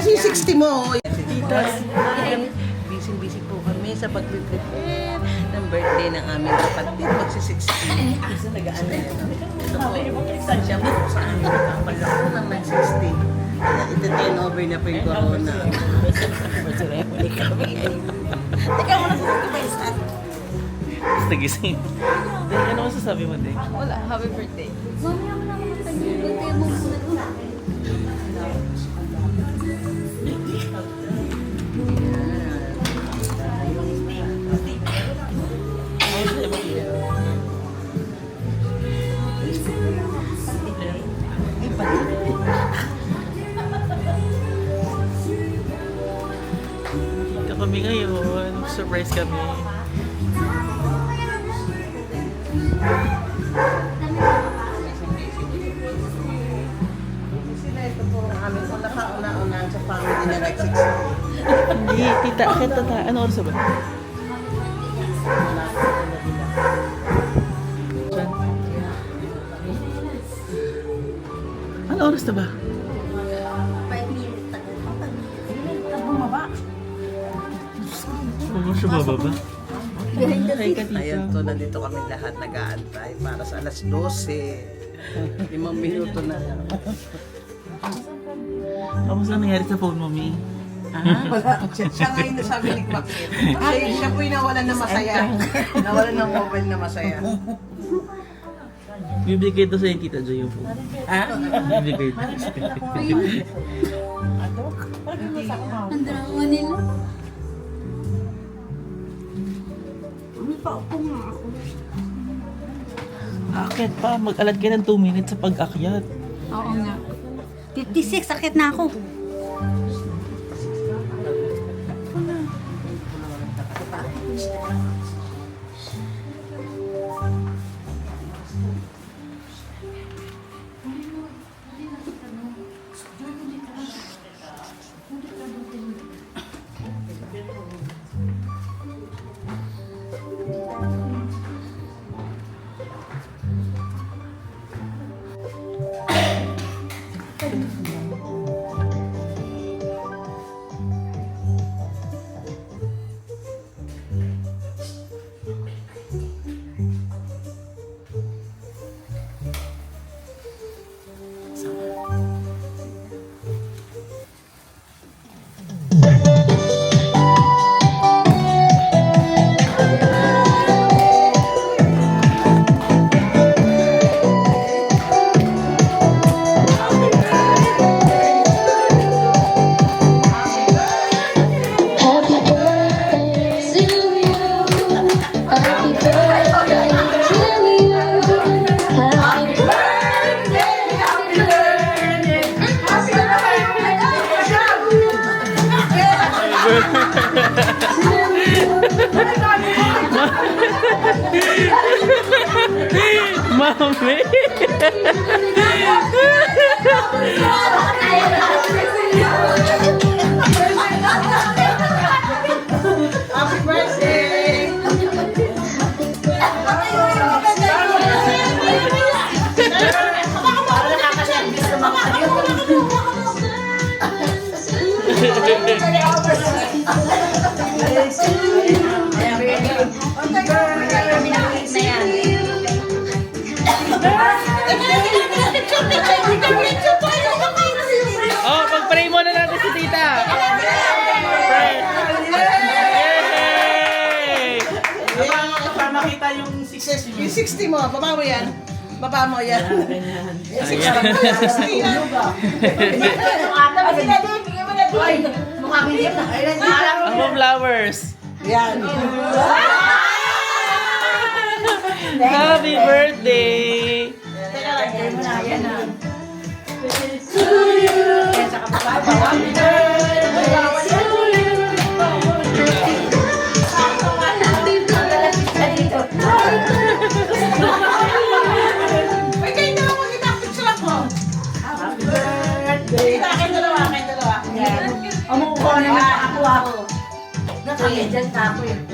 kasi 60 mo. Si Tita. Busy po kami sa pag-prepare ng birthday ng aming kapatid. Magsi-60. Nagaan na ito. Siya po sa amin. Kapalako ng nag-60. Ito 10 over na po yung corona. Teka mo na sa pagkabaysan. Nagising. Dek, ano masasabi mo, Dek? Wala, happy birthday. Mamaya mo na ako mag-birthday mo muna. Kami ngayon. Surprise kami. Sila ito po ang aming nakauna-una sa family na nag-60. Hindi, tita. Kahit tata. Ano oras ba? Ano oras na ba? 5 minutes tagal. Bumaba. Ano siya bababa? Ay, ka, tita. Ayan to, nandito kami lahat nag-aantay para sa alas 12. 5 minuto na. Kamusta nangyari sa phone mo, Mi? Wala. Siya ngayon na sabi ni Bakit. Siya po'y nawalan na masaya. Nawalan ng mobile na masaya. Bibigay ito sa'yo, Tita Joy, yung phone. Ha? Bibigay ito. Ang drama nila. Akit pa, mag-alat ka ng 2 minutes sa pag-akyat. Oo nga. 56, sakit na ako. Mami! Happy birthday! Oh, pag-pray muna natin si Tita! Pray! Yay! Para makita yung 60. Yung 60 mo, baba mo yan. Baba mo yan. Yung 60 yan. Ang flowers! Yan. Happy birthday! Ay, kayo dalawa mag-picture ako. Happy birthday. Kayong dalawa. Yan. Umukuha na ako. Nakaya dyan na ako eh.